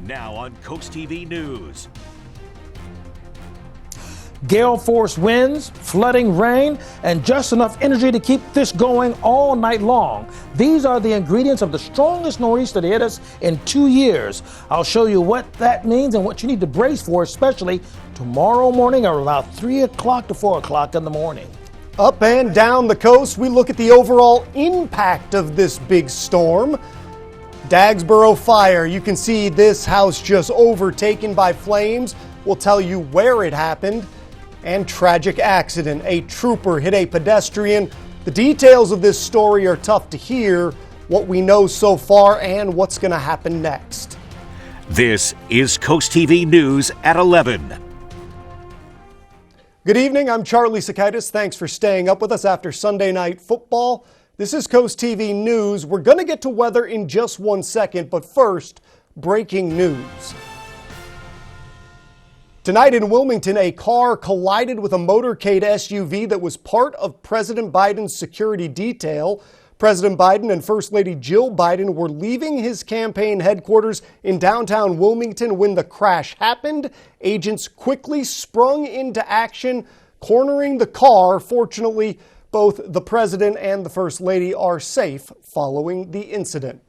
Now on CoastTV News. Gale force winds, flooding rain, and just enough energy to keep this going all night long. These are the ingredients of the strongest nor'easter to hit us in 2 years. I'll show you what that means and what you need to brace for, especially tomorrow morning at about 3 o'clock to 4 o'clock in the morning. Up and down the coast, we look at the overall impact of this big storm. Dagsboro fire. You can see this house just overtaken by flames. We'll tell you where it happened. And tragic accident. A trooper hit a pedestrian. The details of this story are tough to hear. What we know so far and what's going to happen next. This is CoastTV News at 11. Good evening. I'm Charlie Sakaitis. Thanks for staying up with us after Sunday Night Football. This is CoastTV News. We're going to get to weather in just 1 second, but first, breaking news. Tonight in Wilmington, a car collided with a motorcade SUV that was part of President Biden's security detail. President Biden and First Lady Jill Biden were leaving his campaign headquarters in downtown Wilmington when the crash happened. Agents quickly sprung into action, cornering the car. Fortunately, both the president and the First Lady are safe following the incident.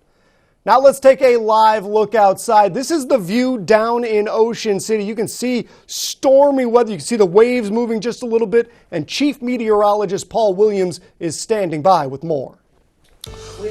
Now let's take a live look outside. This is the view down in Ocean City. You can see stormy weather. You can see the waves moving just a little bit. And Chief Meteorologist Paul Williams is standing by with more.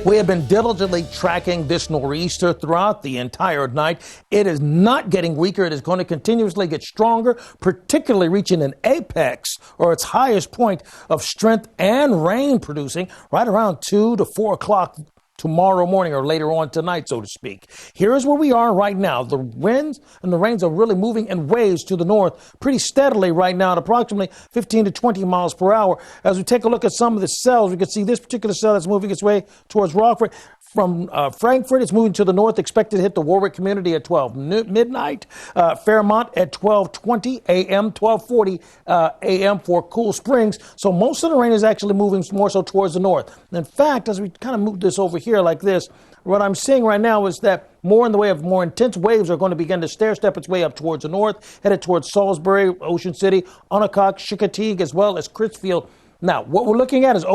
We have been diligently tracking this nor'easter throughout the entire night. It is not getting weaker. It is going to continuously get stronger, particularly reaching an apex or its highest point of strength and rain producing right around 2 to 4 o'clock tomorrow morning or later on tonight, so to speak. Here is where we are right now. The winds and the rains are really moving in waves to the north pretty steadily right now at approximately 15 to 20 miles per hour. As we take a look at some of the cells, we can see this particular cell that's moving its way towards Rockford. From Frankfurt, it's moving to the north, expected to hit the Warwick community at 12 midnight. Fairmont at 12:20 a.m., 12:40 a.m. for Cool Springs. So most of the rain is actually moving more so towards the north. In fact, as we kind of move this over here like this, what I'm seeing right now is that more in the way of more intense waves are going to begin to stair-step its way up towards the north, headed towards Salisbury, Ocean City, Onondaga, Chickateague, as well as Crisfield. Now, what we're looking at is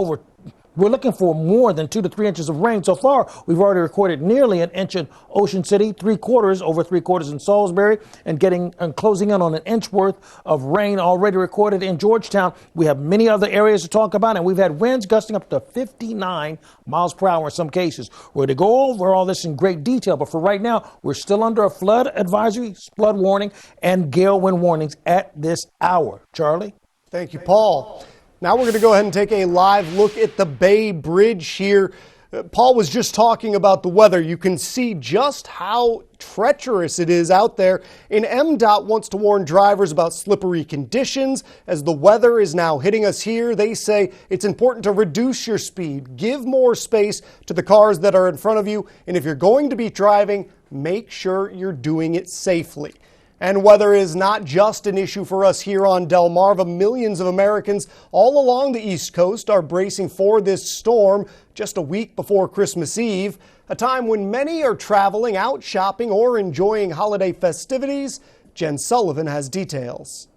we're looking for more than 2 to 3 inches of rain. So far, we've already recorded nearly an inch in Ocean City, over 3/4 in Salisbury, and closing in on an inch worth of rain already recorded in Georgetown. We have many other areas to talk about, and we've had winds gusting up to 59 miles per hour in some cases. We're to go over all this in great detail, but for right now, we're still under a flood advisory, flood warning, and gale wind warnings at this hour. Charlie? Thank you, Paul. Now we're going to go ahead and take a live look at the Bay Bridge here. Paul was just talking about the weather. You can see just how treacherous it is out there. And MDOT wants to warn drivers about slippery conditions. As the weather is now hitting us here, they say it's important to reduce your speed, give more space to the cars that are in front of you. And if you're going to be driving, make sure you're doing it safely. And weather is not just an issue for us here on Delmarva. Millions of Americans all along the East Coast are bracing for this storm just a week before Christmas Eve, a time when many are traveling, out shopping, or enjoying holiday festivities. Jen Sullivan has details.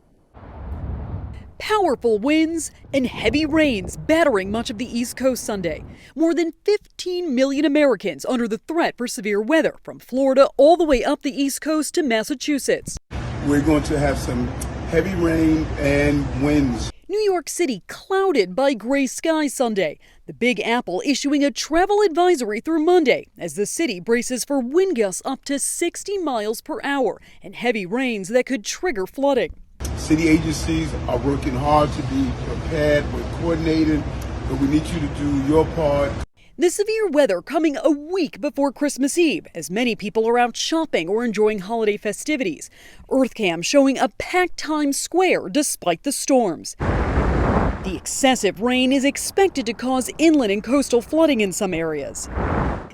Powerful winds and heavy rains battering much of the East Coast Sunday. More than 15 million Americans under the threat for severe weather from Florida all the way up the East Coast to Massachusetts. We're going to have some heavy rain and winds. New York City clouded by gray skies Sunday. The Big Apple issuing a travel advisory through Monday as the city braces for wind gusts up to 60 miles per hour and heavy rains that could trigger flooding. City agencies are working hard to be prepared, we're coordinated, but we need you to do your part. The severe weather coming a week before Christmas Eve as many people are out shopping or enjoying holiday festivities. EarthCam showing a packed Times Square despite the storms. The excessive rain is expected to cause inland and coastal flooding in some areas.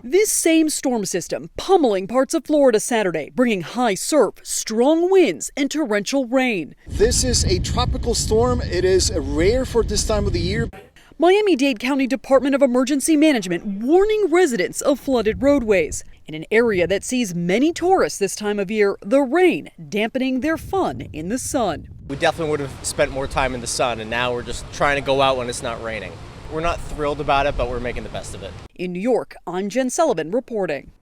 This same storm system pummeling parts of Florida Saturday, bringing high surf, strong winds, and torrential rain. This is a tropical storm. It is rare for this time of the year. Miami-Dade County Department of Emergency Management warning residents of flooded roadways. In an area that sees many tourists this time of year, the rain dampening their fun in the sun. We definitely would have spent more time in the sun, and now we're just trying to go out when it's not raining. We're not thrilled about it, but we're making the best of it. In New York, I'm Jen Sullivan reporting.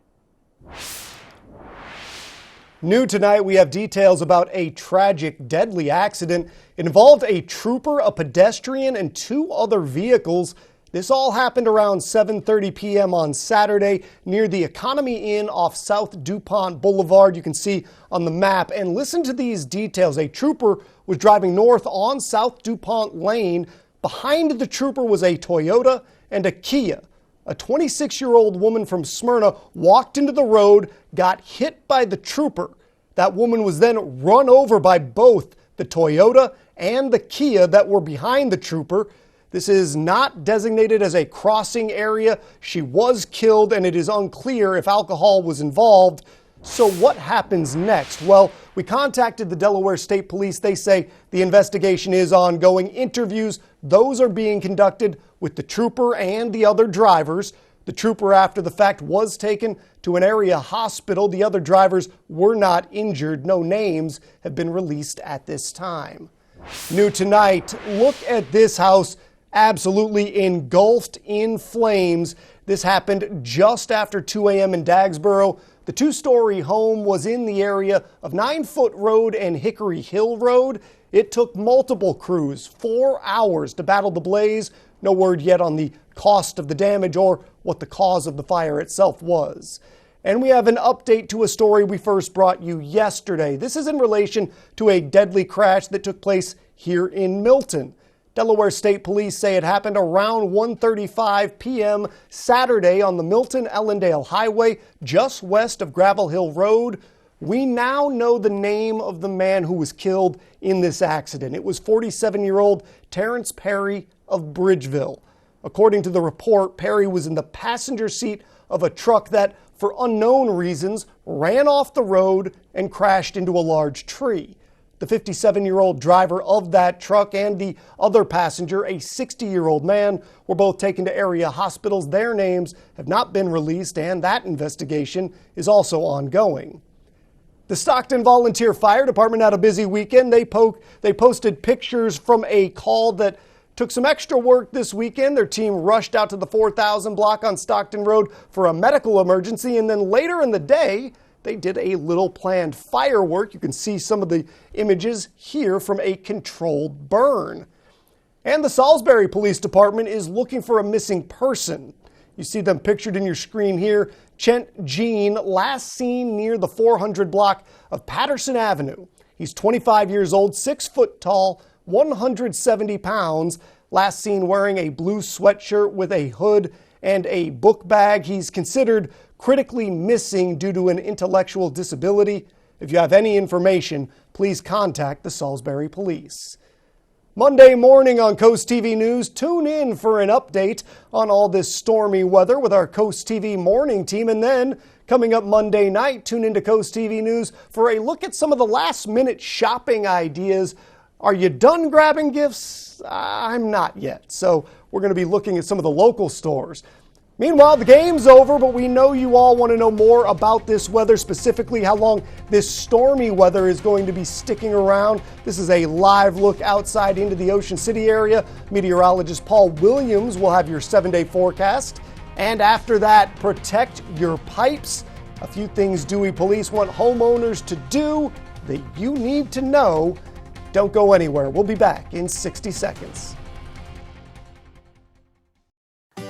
New tonight, we have details about a tragic, deadly accident. It involved a trooper, a pedestrian, and 2 other vehicles. This all happened around 7:30 p.m. on Saturday near the Economy Inn off South DuPont Boulevard. You can see on the map. And listen to these details. A trooper was driving north on South DuPont Lane. Behind the trooper was a Toyota and a Kia. A 26-year-old woman from Smyrna walked into the road, got hit by the trooper. That woman was then run over by both the Toyota and the Kia that were behind the trooper. This is not designated as a crossing area. She was killed, and it is unclear if alcohol was involved. So what happens next? Well, we contacted the Delaware State Police. They say the investigation is ongoing. Interviews, those are being conducted with the trooper and the other drivers. The trooper, after the fact, was taken to an area hospital. The other drivers were not injured. No names have been released at this time. New tonight, look at this house absolutely engulfed in flames. This happened just after 2 a.m. in Dagsboro. The 2-story home was in the area of 9 Foot Road and Hickory Hill Road. It took multiple crews 4 hours to battle the blaze. No word yet on the cost of the damage or what the cause of the fire itself was. And we have an update to a story we first brought you yesterday. This is in relation to a deadly crash that took place here in Milton. Delaware State Police say it happened around 1:35 p.m. Saturday on the Milton-Ellendale Highway, just west of Gravel Hill Road. We now know the name of the man who was killed in this accident. It was 47-year-old Terrence Perry of Bridgeville. According to the report, Perry was in the passenger seat of a truck that, for unknown reasons, ran off the road and crashed into a large tree. The 57-year-old driver of that truck and the other passenger, a 60-year-old man, were both taken to area hospitals. Their names have not been released, and that investigation is also ongoing. The Stockton Volunteer Fire Department had a busy weekend. They posted pictures from a call that took some extra work this weekend. Their team rushed out to the 4000 block on Stockton Road for a medical emergency, and then later in the day, they did a little planned firework. You can see some of the images here from a controlled burn. And the Salisbury Police Department is looking for a missing person. You see them pictured in your screen here. Chent Jean, last seen near the 400 block of Patterson Avenue. He's 25 years old, 6 foot tall, 170 pounds. Last seen wearing a blue sweatshirt with a hood and a book bag. He's considered critically missing due to an intellectual disability. If you have any information, please contact the Salisbury Police. Monday morning on Coast TV News, tune in for an update on all this stormy weather with our Coast TV morning team. And then coming up Monday night, tune into Coast TV News for a look at some of the last-minute shopping ideas. Are you done grabbing gifts? I'm not yet. So we're going to be looking at some of the local stores. Meanwhile, the game's over, but we know you all want to know more about this weather, specifically how long this stormy weather is going to be sticking around. This is a live look outside into the Ocean City area. Meteorologist Paul Williams will have your 7-day forecast. And after that, protect your pipes. A few things Dewey Police want homeowners to do that you need to know. Don't go anywhere. We'll be back in 60 seconds.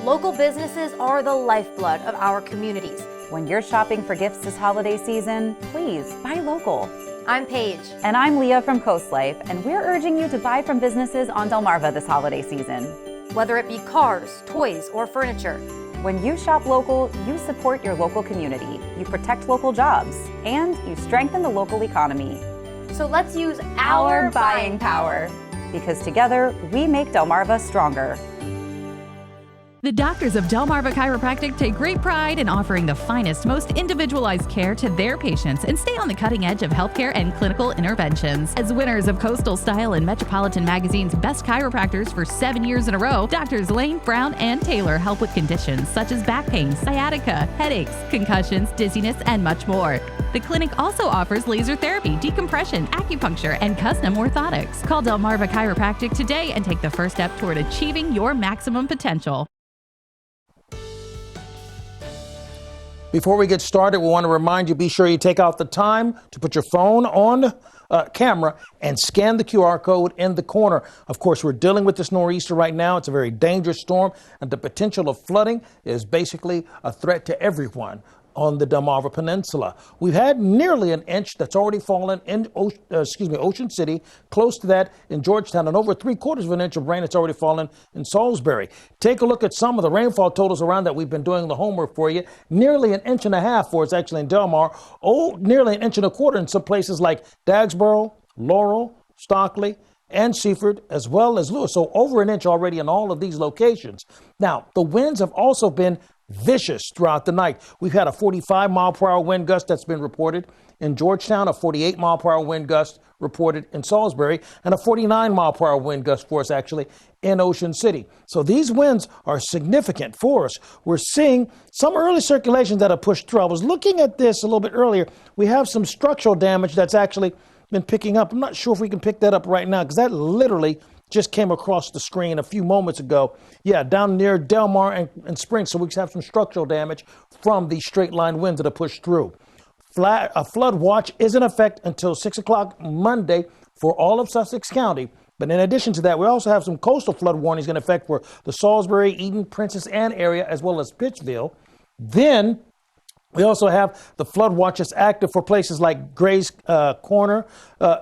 Local businesses are the lifeblood of our communities. When you're shopping for gifts this holiday season, please buy local. I'm Paige. And I'm Leah from Coast Life, and we're urging you to buy from businesses on Delmarva this holiday season. Whether it be cars, toys, or furniture. When you shop local, you support your local community, you protect local jobs, and you strengthen the local economy. So let's use our buying power. Because together, we make Delmarva stronger. The doctors of Delmarva Chiropractic take great pride in offering the finest, most individualized care to their patients and stay on the cutting edge of healthcare and clinical interventions. As winners of Coastal Style and Metropolitan Magazine's Best Chiropractors for 7 years in a row, Doctors Lane, Brown, and Taylor help with conditions such as back pain, sciatica, headaches, concussions, dizziness, and much more. The clinic also offers laser therapy, decompression, acupuncture, and custom orthotics. Call Delmarva Chiropractic today and take the first step toward achieving your maximum potential. Before we get started, we want to remind you, be sure you take out the time to put your phone on camera and scan the QR code in the corner. Of course, we're dealing with this nor'easter right now. It's a very dangerous storm, and the potential of flooding is basically a threat to everyone on the Delmarva Peninsula. We've had nearly an inch that's already fallen in Ocean City, close to that in Georgetown, and over 3/4 of an inch of rain that's already fallen in Salisbury. Take a look at some of the rainfall totals around that. We've been doing the homework for you. Nearly 1.5 inches for it's actually in Delmar. Nearly 1.25 inches in some places like Dagsboro, Laurel, Stockley, and Seaford, as well as Lewis. So over 1 inch already in all of these locations. Now, the winds have also been vicious throughout the night. We've had a 45-mile-per-hour wind gust that's been reported in Georgetown, a 48-mile-per-hour wind gust reported in Salisbury, and a 49-mile-per-hour wind gust for us actually in Ocean City. So these winds are significant for us. We're seeing some early circulation that have pushed through. I was looking at this a little bit earlier. We have some structural damage that's actually been picking up. I'm not sure if we can pick that up right now because that literally just came across the screen a few moments ago. Yeah, down near Delmar and Springs. So we have some structural damage from these straight line winds that have pushed through. A flood watch is in effect until 6 o'clock Monday for all of Sussex County. But in addition to that, we also have some coastal flood warnings in effect for the Salisbury, Eden, Princess Anne area, as well as Pittsville. Then we also have the flood watches active for places like Gray's Corner,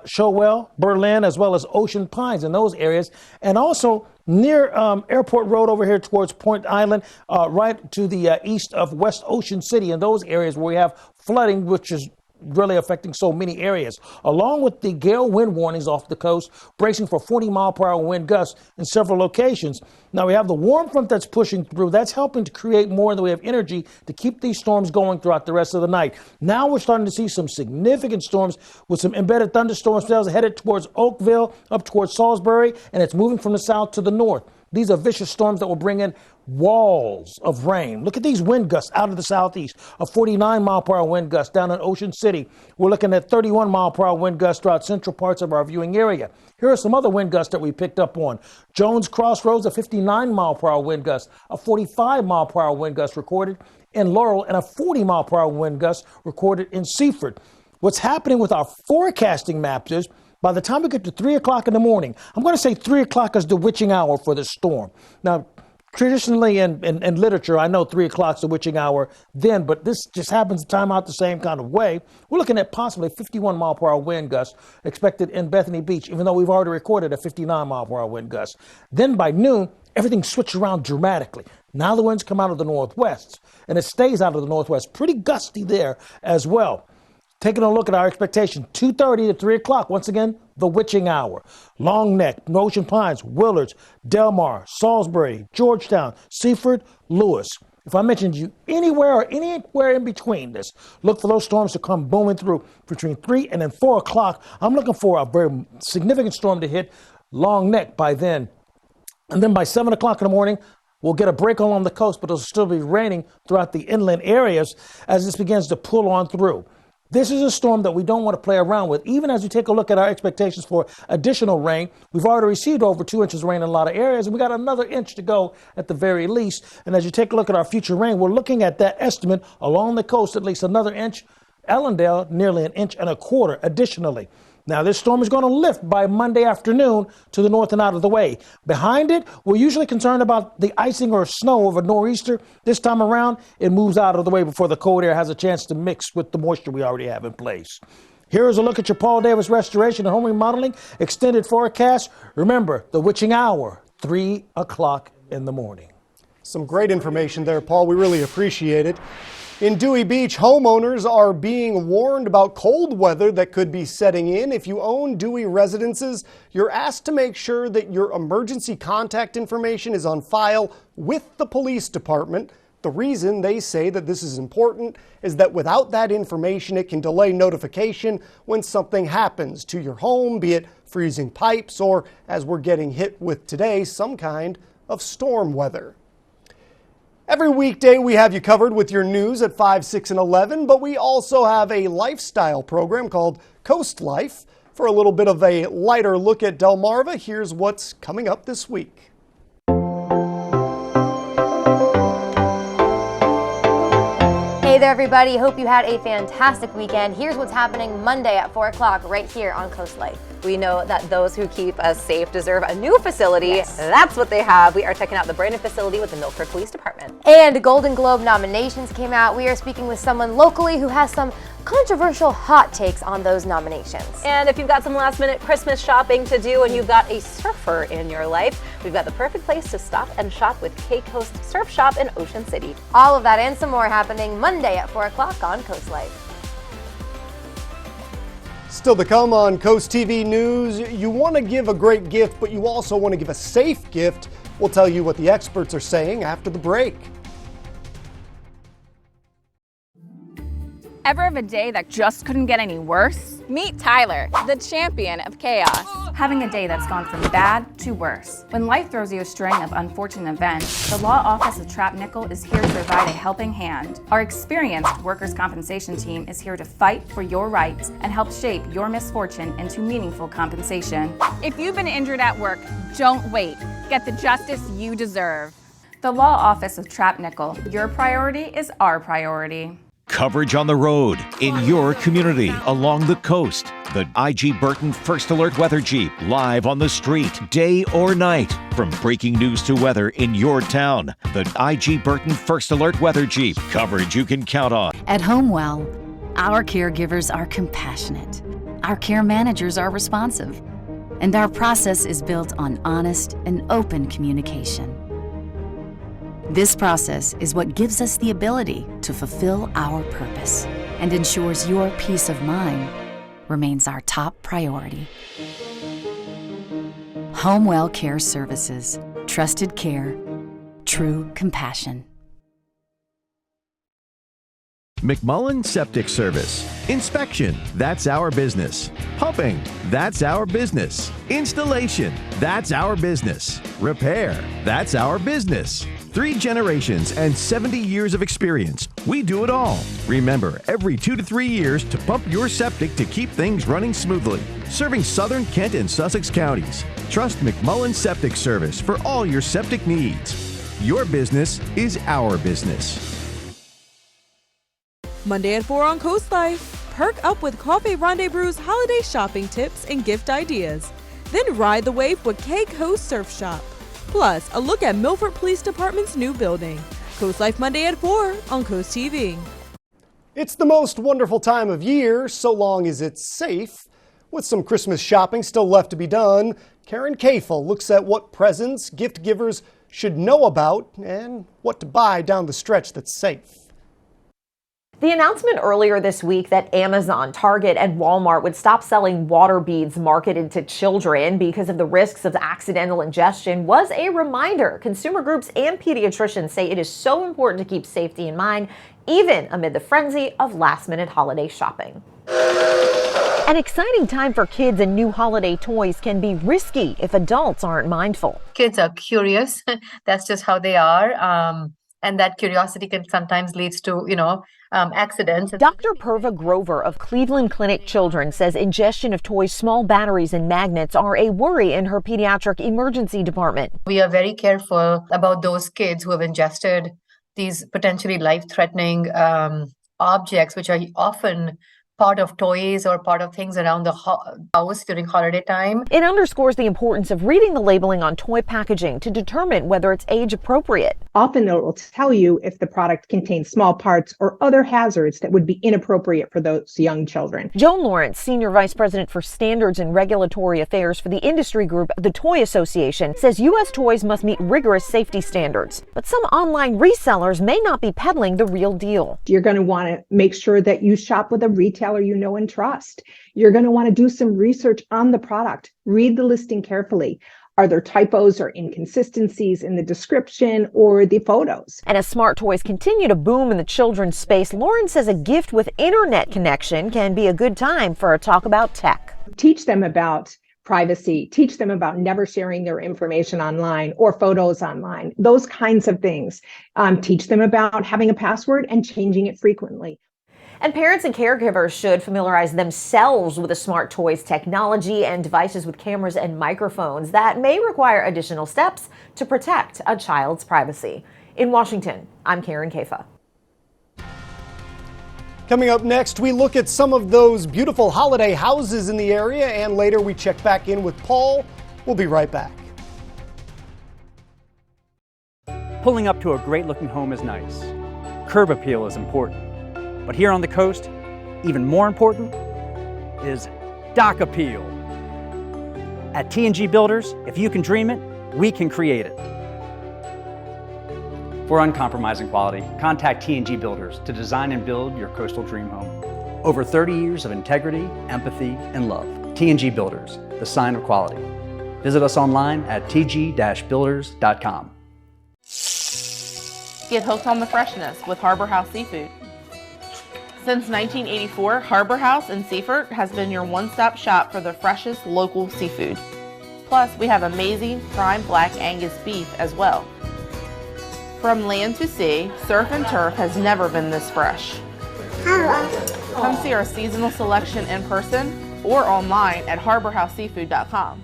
Showell, Berlin, as well as Ocean Pines in those areas. And also near Airport Road over here towards Point Island, right to the east of West Ocean City, in those areas where we have flooding, which is really affecting so many areas, along with the gale wind warnings off the coast, bracing for 40-mile-per-hour wind gusts in several locations. Now we have the warm front that's pushing through. That's helping to create more in the way of energy to keep these storms going throughout the rest of the night. Now we're starting to see some significant storms with some embedded thunderstorm cells headed towards Oakville, up towards Salisbury, and it's moving from the south to the north. These are vicious storms that will bring in walls of rain. Look at these wind gusts out of the southeast. A 49-mile-per-hour wind gust down in Ocean City. We're looking at 31-mile-per-hour wind gusts throughout central parts of our viewing area. Here are some other wind gusts that we picked up on. Jones Crossroads, a 59-mile-per-hour wind gust. A 45-mile-per-hour wind gust recorded in Laurel, and a 40-mile-per-hour wind gust recorded in Seaford. What's happening with our forecasting maps is by the time we get to 3 o'clock in the morning, I'm going to say 3 o'clock is the witching hour for this storm. Now, traditionally in literature, I know 3 o'clock is the witching hour then, but this just happens to time out the same kind of way. We're looking at possibly 51-mile-per-hour wind gust expected in Bethany Beach, even though we've already recorded a 59-mile-per-hour wind gust. Then by noon, everything switched around dramatically. Now the winds come out of the northwest, and it stays out of the northwest. Pretty gusty there as well. Taking a look at our expectation, 2:30 to 3 o'clock. Once again, the witching hour. Long Neck, Ocean Pines, Willards, Delmar, Salisbury, Georgetown, Seaford, Lewis. If I mentioned you anywhere or anywhere in between this, look for those storms to come booming through between 3 and then 4 o'clock. I'm looking for a very significant storm to hit Long Neck by then. And then by 7 o'clock in the morning, we'll get a break along the coast, but it'll still be raining throughout the inland areas as this begins to pull on through. This is a storm that we don't want to play around with. Even as we take a look at our expectations for additional rain, we've already received over 2 inches of rain in a lot of areas, and we got another inch to go at the very least. And as you take a look at our future rain, we're looking at that estimate along the coast, at least another inch. Ellendale, nearly 1.25 inches additionally. Now, this storm is going to lift by Monday afternoon to the north and out of the way. Behind it, we're usually concerned about the icing or snow of a nor'easter. This time around, it moves out of the way before the cold air has a chance to mix with the moisture we already have in place. Here is a look at your Paul Davis Restoration and Home Remodeling extended forecast. Remember, the witching hour, 3 o'clock in the morning. Some great information there, Paul. We really appreciate it. In Dewey Beach, homeowners are being warned about cold weather that could be setting in. If you own Dewey residences, you're asked to make sure that your emergency contact information is on file with the police department. The reason they say that this is important is that without that information, it can delay notification when something happens to your home, be it freezing pipes or, as we're getting hit with today, some kind of storm weather. Every weekday we have you covered with your news at 5, 6, and 11, but we also have a lifestyle program called Coast Life. For a little bit of a lighter look at Delmarva, here's what's coming up this week. Hey there, everybody. Hope you had a fantastic weekend. Here's what's happening Monday at 4 o'clock right here on Coast Life. We know that those who keep us safe deserve a new facility. Yes. That's what they have. We are checking out the brand new facility with the Milford Police Department. And Golden Globe nominations came out. We are speaking with someone locally who has some controversial hot takes on those nominations. And if you've got some last minute Christmas shopping to do and you've got a surfer in your life, we've got the perfect place to stop and shop with K-Coast Surf Shop in Ocean City. All of that and some more happening Monday at 4 o'clock on Coast Life. Still to come on Coast TV News, you want to give a great gift, but you also want to give a safe gift. We'll tell you what the experts are saying after the break. Ever have a day that just couldn't get any worse? Meet Tyler, the champion of chaos. Having a day that's gone from bad to worse. When life throws you a string of unfortunate events, the Law Office of Trapp Nickel is here to provide a helping hand. Our experienced workers' compensation team is here to fight for your rights and help shape your misfortune into meaningful compensation. If you've been injured at work, don't wait. Get the justice you deserve. The Law Office of Trapp Nickel. Your priority is our priority. Coverage on the road, in your community, along the coast. The IG Burton First Alert Weather Jeep, live on the street, day or night. From breaking news to weather in your town. The IG Burton First Alert Weather Jeep, coverage you can count on. At Homewell, our caregivers are compassionate. Our care managers are responsive. And our process is built on honest and open communication. This process is what gives us the ability to fulfill our purpose and ensures your peace of mind remains our top priority. Homewell Care Services. Trusted care. True compassion. McMullen Septic Service. Inspection, that's our business. Pumping, that's our business. Installation, that's our business. Repair, that's our business. 3 generations and 70 years of experience. We do it all. Remember, every 2 to 3 years to pump your septic to keep things running smoothly. Serving Southern Kent and Sussex counties. Trust McMullen Septic Service for all your septic needs. Your business is our business. Monday at 4 on Coast Life. Perk up with Coffee Rendezvous's holiday shopping tips and gift ideas. Then ride the wave with K-Coast Surf Shop. Plus, a look at Milford Police Department's new building. Coast Life Monday at 4 on Coast TV. It's the most wonderful time of year, so long as it's safe. With some Christmas shopping still left to be done, Karen Kafel looks at what presents gift givers should know about and what to buy down the stretch that's safe. The announcement earlier this week that Amazon, Target, and Walmart would stop selling water beads marketed to children because of the risks of accidental ingestion was a reminder. Consumer groups and pediatricians say it is so important to keep safety in mind, even amid the frenzy of last-minute holiday shopping. An exciting time for kids and new holiday toys can be risky if adults aren't mindful. Kids are curious. That's just how they are. And that curiosity can sometimes lead to, accidents. Dr. Purva Grover of Cleveland Clinic Children says ingestion of toys, small batteries, and magnets are a worry in her pediatric emergency department. We are very careful about those kids who have ingested these potentially life-threatening objects, which are often part of toys or part of things around the house during holiday time. It underscores the importance of reading the labeling on toy packaging to determine whether it's age appropriate. Often it will tell you if the product contains small parts or other hazards that would be inappropriate for those young children. Joan Lawrence, Senior Vice President for Standards and Regulatory Affairs for the industry group, the Toy Association, says U.S. toys must meet rigorous safety standards. But some online resellers may not be peddling the real deal. You're going to want to make sure that you shop with a retailer you know and trust. You're going to want to do some research on the product. Read the listing carefully. Are there typos or inconsistencies in the description or the photos? And as smart toys continue to boom in the children's space, Lauren says a gift with internet connection can be a good time for a talk about tech. Teach them about privacy. Teach them about never sharing their information online or photos online. Those kinds of things. Teach them about having a password and changing it frequently. And parents and caregivers should familiarize themselves with the smart toys technology and devices with cameras and microphones that may require additional steps to protect a child's privacy. In Washington, I'm Karen Kafa. Coming up next, we look at some of those beautiful holiday houses in the area, and later we check back in with Paul. We'll be right back. Pulling up to a great-looking home is nice. Curb appeal is important. But here on the coast, even more important is dock appeal. At T&G Builders, if you can dream it, we can create it. For uncompromising quality, contact T&G Builders to design and build your coastal dream home. Over 30 years of integrity, empathy, and love. T&G Builders, the sign of quality. Visit us online at tg-builders.com. Get hooked on the freshness with Harbor House Seafood. Since 1984, Harbor House in Seaford has been your one-stop shop for the freshest local seafood. Plus, we have amazing prime black Angus beef as well. From land to sea, surf and turf has never been this fresh. Come see our seasonal selection in person or online at harborhouseseafood.com.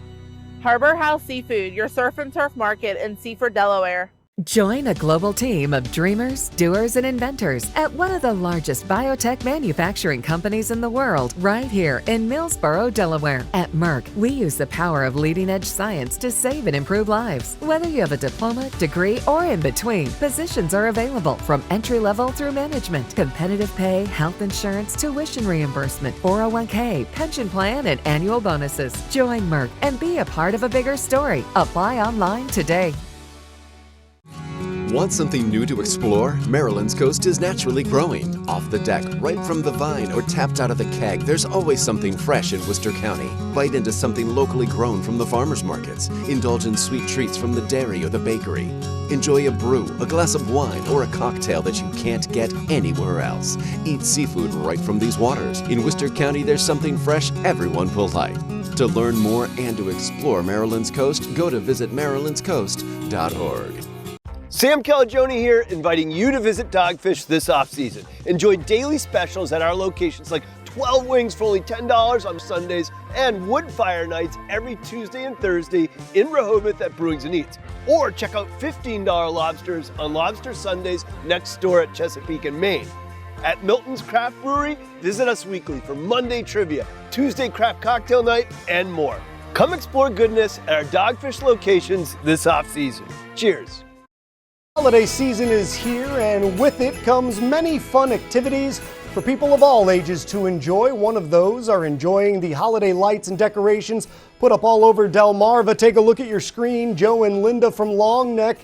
Harbor House Seafood, your surf and turf market in Seaford, Delaware. Join a global team of dreamers, doers, and inventors at one of the largest biotech manufacturing companies in the world, right here in Millsboro, Delaware. At Merck, we use the power of leading-edge science to save and improve lives. Whether you have a diploma, degree, or in between, positions are available from entry-level through management. Competitive pay, health insurance, tuition reimbursement, 401k, pension plan, and annual bonuses. Join Merck and be a part of a bigger story. Apply online today. Want something new to explore? Maryland's coast is naturally growing. Off the deck, right from the vine, or tapped out of the keg, there's always something fresh in Worcester County. Bite into something locally grown from the farmers markets. Indulge in sweet treats from the dairy or the bakery. Enjoy a brew, a glass of wine, or a cocktail that you can't get anywhere else. Eat seafood right from these waters. In Worcester County, there's something fresh everyone will like. To learn more and to explore Maryland's coast, go to visitmarylandcoast.org. Sam Calagione here, inviting you to visit Dogfish this off-season. Enjoy daily specials at our locations like 12 wings for only $10 on Sundays and wood fire nights every Tuesday and Thursday in Rehoboth at Brewings and Eats. Or check out $15 lobsters on Lobster Sundays next door at Chesapeake and Maine. At Milton's Craft Brewery, visit us weekly for Monday trivia, Tuesday craft cocktail night, and more. Come explore goodness at our Dogfish locations this off-season. Cheers. Holiday season is here, and with it comes many fun activities for people of all ages to enjoy. One of those are enjoying the holiday lights and decorations put up all over Delmarva. Take a look at your screen. Joe and Linda from Long Neck.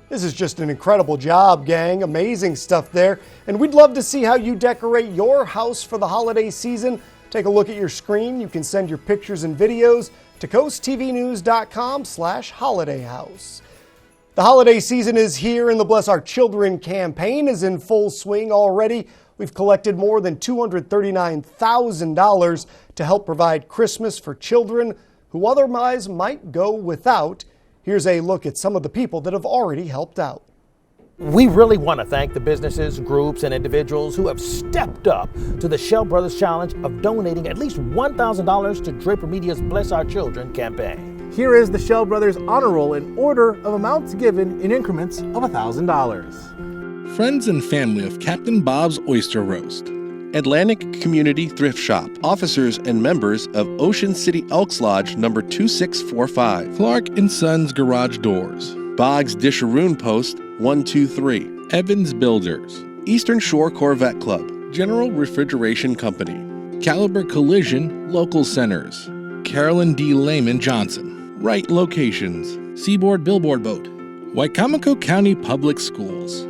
This is just an incredible job, gang. Amazing stuff there. And we'd love to see how you decorate your house for the holiday season. Take a look at your screen. You can send your pictures and videos to coasttvnews.com/holidayhouse. The holiday season is here, and the Bless Our Children campaign is in full swing already. We've collected more than $239,000 to help provide Christmas for children who otherwise might go without. Here's a look at some of the people that have already helped out. We really want to thank the businesses, groups, and individuals who have stepped up to the Shell Brothers Challenge of donating at least $1,000 to Draper Media's Bless Our Children campaign. Here is the Shell Brothers honor roll in order of amounts given in increments of $1,000. Friends and family of Captain Bob's Oyster Roast. Atlantic Community Thrift Shop. Officers and members of Ocean City Elks Lodge number 2645. Clark & Sons Garage Doors. Boggs Disharoon Post 123. Evans Builders. Eastern Shore Corvette Club. General Refrigeration Company. Caliber Collision Local Centers. Carolyn D. Lehman Johnson. Right Locations. Seaboard Billboard Boat. Wicomico County Public Schools.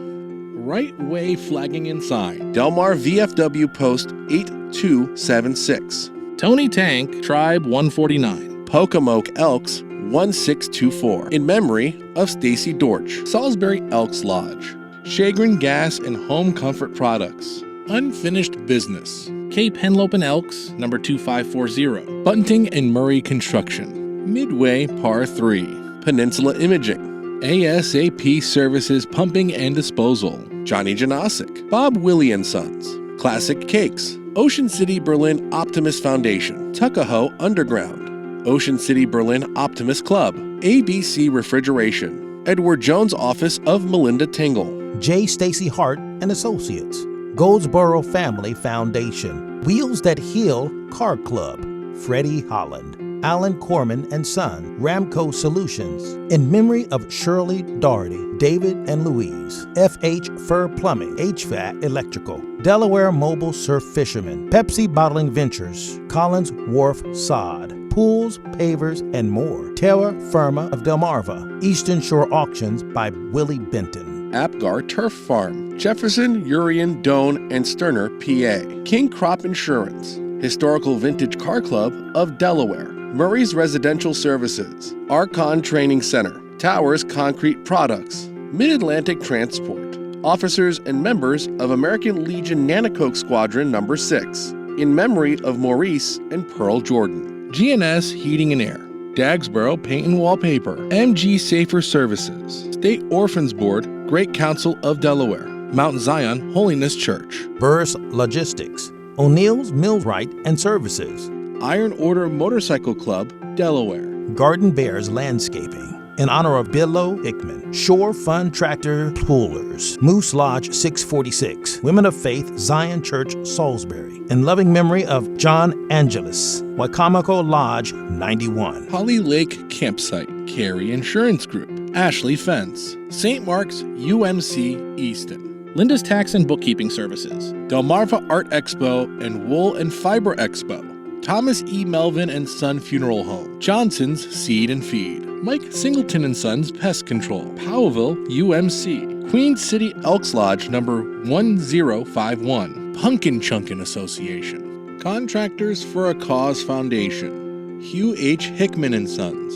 Right Way Flagging and Sign. Delmar VFW Post 8276. Tony Tank Tribe 149. Pocomoke Elks 1624. In memory of Stacy Dortch. Salisbury Elks Lodge. Chagrin Gas and Home Comfort Products. Unfinished Business. Cape Henlopen Elks, number 2540. Bunting and Murray Construction. Midway Par 3. Peninsula Imaging. ASAP Services Pumping and Disposal. Johnny Janasic. Bob Willie & Sons. Classic Cakes. Ocean City Berlin Optimist Foundation. Tuckahoe Underground. Ocean City Berlin Optimist Club. ABC Refrigeration. Edward Jones Office of Melinda Tingle. J. Stacy Hart and Associates. Goldsboro Family Foundation. Wheels That Heal Car Club. Freddie Holland. Alan Corman and Son, Ramco Solutions. In memory of Shirley Doherty, David and Louise. FH Fur Plumbing, HVAC Electrical. Delaware Mobile Surf Fishermen. Pepsi Bottling Ventures. Collins Wharf Sod. Pools, Pavers, and more. Terra Firma of Delmarva. Eastern Shore Auctions by Willie Benton. Apgar Turf Farm. Jefferson, Urian, Doan, and Sterner, PA. King Crop Insurance. Historical Vintage Car Club of Delaware. Murray's Residential Services. Archon Training Center. Towers Concrete Products. Mid-Atlantic Transport. Officers and members of American Legion Nanacoke Squadron number 6. In memory of Maurice and Pearl Jordan. GNS Heating and Air. Dagsboro Paint and Wallpaper. MG Safer Services. State Orphans Board. Great Council of Delaware. Mount Zion Holiness Church. Burris Logistics. O'Neill's Millwright and Services. Iron Order Motorcycle Club, Delaware. Garden Bears Landscaping. In honor of Billo Hickman. Shore Fun Tractor Pullers. Moose Lodge 646. Women of Faith Zion Church, Salisbury. In loving memory of John Angelus. Wicomico Lodge 91. Holly Lake Campsite. Carey Insurance Group. Ashley Fence. St. Mark's UMC Easton. Linda's Tax and Bookkeeping Services. Delmarva Art Expo and Wool and Fiber Expo. Thomas E. Melvin and Son Funeral Home. Johnson's Seed and Feed. Mike Singleton and Sons Pest Control. Powellville UMC. Queen City Elks Lodge number 1051. Pumpkin Chunkin Association. Contractors for a Cause Foundation. Hugh H. Hickman and Sons.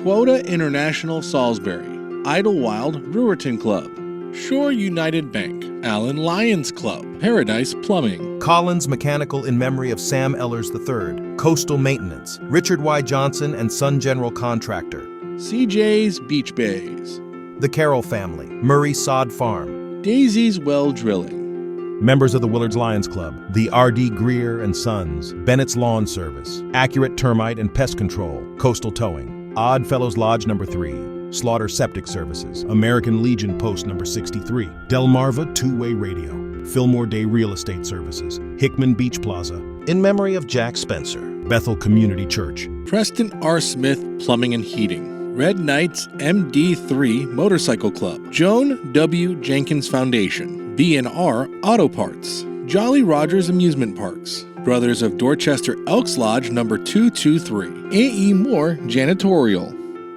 Quota International Salisbury. Idlewild Brewerton Club. Shore United Bank. Allen Lions Club. Paradise Plumbing. Collins Mechanical in memory of Sam Ellers III. Coastal Maintenance. Richard Y. Johnson and Son General Contractor. CJ's Beach Bays. The Carroll Family. Murray Sod Farm. Daisy's Well Drilling. Members of the Willards Lions Club. The R.D. Greer and Sons. Bennett's Lawn Service. Accurate Termite and Pest Control. Coastal Towing. Odd Fellows Lodge number 3. Slaughter Septic Services, American Legion Post number 63, Delmarva Two-Way Radio, Fillmore Day Real Estate Services, Hickman Beach Plaza, in memory of Jack Spencer, Bethel Community Church, Preston R. Smith Plumbing and Heating, Red Knights MD3 Motorcycle Club, Joan W. Jenkins Foundation, B&R Auto Parts, Jolly Rogers Amusement Parks, Brothers of Dorchester Elks Lodge number 223, A.E. Moore Janitorial,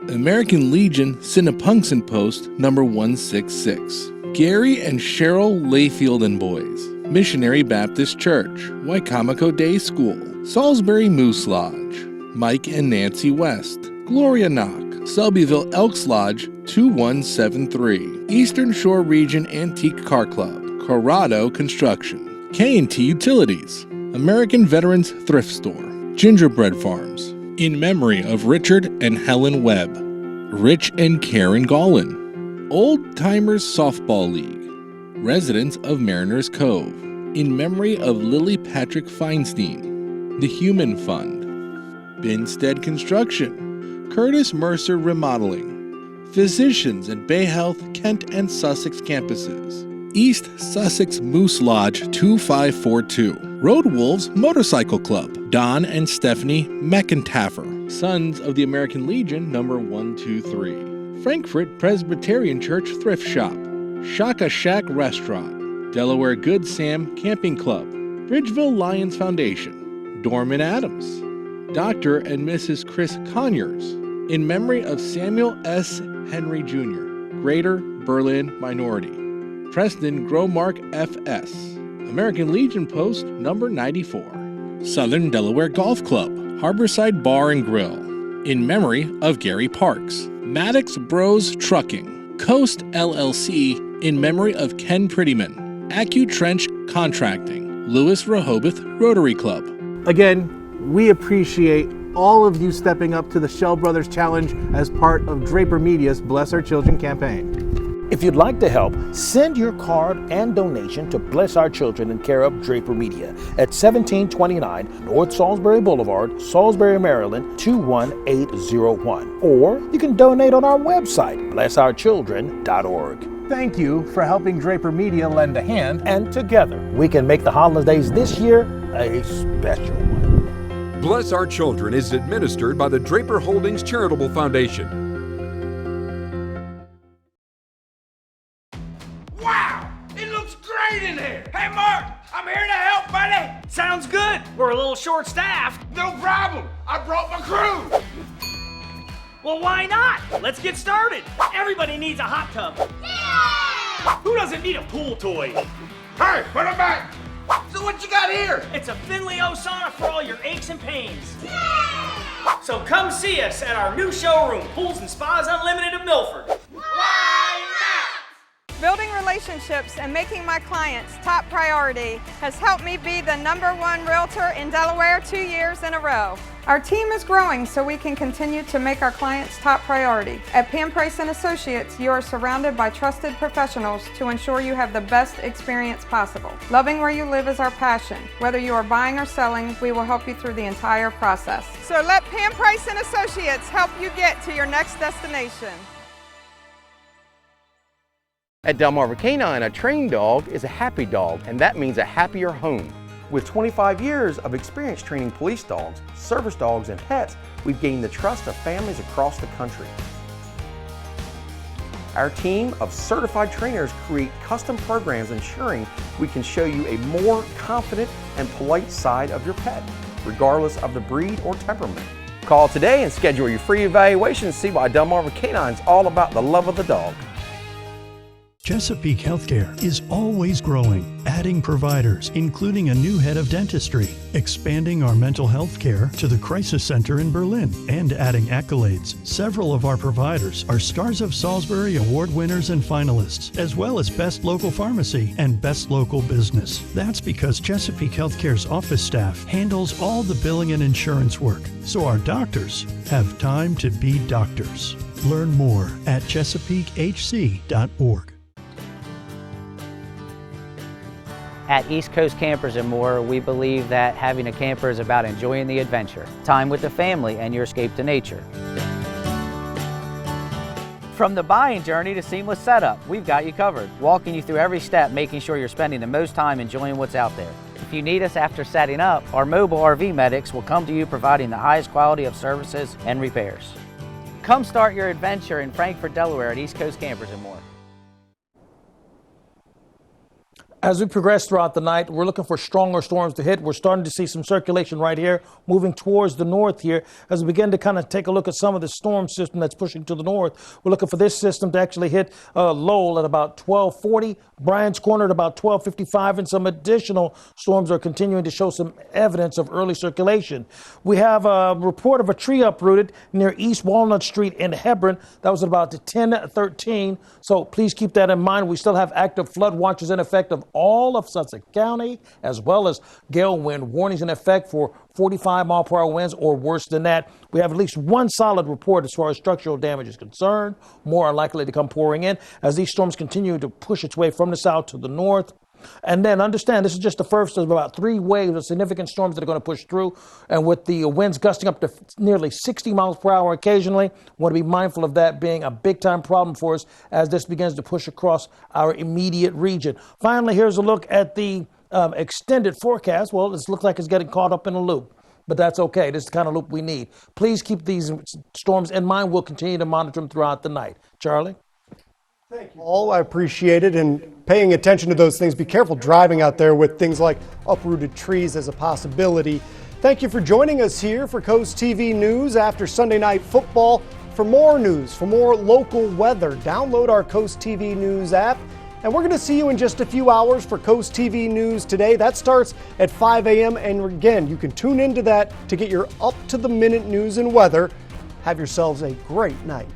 American Legion Cinnapunxon Post number 166. Gary and Cheryl Layfield and Boys. Missionary Baptist Church. Wicomico Day School. Salisbury Moose Lodge. Mike and Nancy West. Gloria Knock. Selbyville Elks Lodge 2173. Eastern Shore Region Antique Car Club. Corrado Construction. K&T Utilities. American Veterans Thrift Store. Gingerbread Farms. In memory of Richard and Helen Webb. Rich and Karen Gollin. Old Timers Softball League. Residents of Mariners Cove. In memory of Lily Patrick Feinstein. The Human Fund. Binstead Construction. Curtis Mercer Remodeling. Physicians at Bay Health, Kent and Sussex campuses. East Sussex Moose Lodge 2542. Road Wolves Motorcycle Club, Don and Stephanie Meckentaffer, Sons of the American Legion number 123, Frankfurt Presbyterian Church Thrift Shop, Shaka Shack Restaurant, Delaware Good Sam Camping Club, Bridgeville Lions Foundation, Dorman Adams, Dr. and Mrs. Chris Conyers, in memory of Samuel S. Henry Jr., Greater Berlin Minority, Preston Gromark F.S., American Legion Post number 94, Southern Delaware Golf Club, Harborside Bar and Grill, in memory of Gary Parks, Maddox Bros Trucking, Coast LLC, in memory of Ken Prettyman, AccuTrench Contracting, Lewis Rehoboth Rotary Club. Again, we appreciate all of you stepping up to the Shell Brothers Challenge as part of Draper Media's Bless Our Children campaign. If you'd like to help, send your card and donation to Bless Our Children in care of Draper Media at 1729 North Salisbury Boulevard, Salisbury, Maryland 21801. Or you can donate on our website, blessourchildren.org. Thank you for helping Draper Media lend a hand. And together, we can make the holidays this year a special one. Bless Our Children is administered by the Draper Holdings Charitable Foundation. Wow! It looks great in here! Hey, Mark! I'm here to help, buddy! Sounds good! We're a little short-staffed. No problem! I brought my crew! Well, why not? Let's get started! Everybody needs a hot tub. Yeah! Who doesn't need a pool toy? Hey, put it back! So what you got here? It's a Finley O sauna for all your aches and pains. Yeah! So come see us at our new showroom, Pools and Spas Unlimited of Milford. Why not? Building relationships and making my clients top priority has helped me be the #1 realtor in Delaware 2 years in a row. Our team is growing so we can continue to make our clients top priority. At Pam Price & Associates, you are surrounded by trusted professionals to ensure you have the best experience possible. Loving where you live is our passion. Whether you are buying or selling, we will help you through the entire process. So let Pam Price & Associates help you get to your next destination. At Delmarva Canine, a trained dog is a happy dog, and that means a happier home. With 25 years of experience training police dogs, service dogs, and pets, we've gained the trust of families across the country. Our team of certified trainers create custom programs ensuring we can show you a more confident and polite side of your pet, regardless of the breed or temperament. Call today and schedule your free evaluation and see why Delmarva Canine is all about the love of the dog. Chesapeake Healthcare is always growing, adding providers, including a new head of dentistry, expanding our mental health care to the Crisis Center in Berlin, and adding accolades. Several of our providers are Stars of Salisbury Award winners and finalists, as well as Best Local Pharmacy and Best Local Business. That's because Chesapeake Healthcare's office staff handles all the billing and insurance work, so our doctors have time to be doctors. Learn more at chesapeakehc.org. At East Coast Campers and More, we believe that having a camper is about enjoying the adventure, time with the family, and your escape to nature. From the buying journey to seamless setup, we've got you covered, walking you through every step, making sure you're spending the most time enjoying what's out there. If you need us after setting up, our mobile RV medics will come to you providing the highest quality of services and repairs. Come start your adventure in Frankfort, Delaware at East Coast Campers and More. As we progress throughout the night, we're looking for stronger storms to hit. We're starting to see some circulation right here, moving towards the north here. As we begin to kind of take a look at some of the storm system that's pushing to the north, we're looking for this system to actually hit Lowell at about 1240, Bryan's Corner at about 1255, and some additional storms are continuing to show some evidence of early circulation. We have a report of a tree uprooted near East Walnut Street in Hebron. That was at about 10:13, so please keep that in mind. We still have active flood watches in effect of all of Sussex County, as well as gale wind warnings in effect for 45-mile-per-hour winds or worse than that. We have at least one solid report as far as structural damage is concerned. More are likely to come pouring in as these storms continue to push its way from the south to the north. And then understand, this is just the first of about 3 waves of significant storms that are going to push through. And with the winds gusting up to nearly 60 miles per hour occasionally, we want to be mindful of that being a big-time problem for us as this begins to push across our immediate region. Finally, here's a look at the extended forecast, well, it looks like it's getting caught up in a loop. But that's okay. This is the kind of loop we need. Please keep these storms in mind. We'll continue to monitor them throughout the night. Charlie? Thank you all. I appreciate it. And paying attention to those things. Be careful driving out there with things like uprooted trees as a possibility. Thank you for joining us here for Coast TV News after Sunday Night Football. For more news, for more local weather, download our Coast TV News app. And we're going to see you in just a few hours for Coast TV News today. That starts at 5 a.m. And again, you can tune into that to get your up-to-the-minute news and weather. Have yourselves a great night.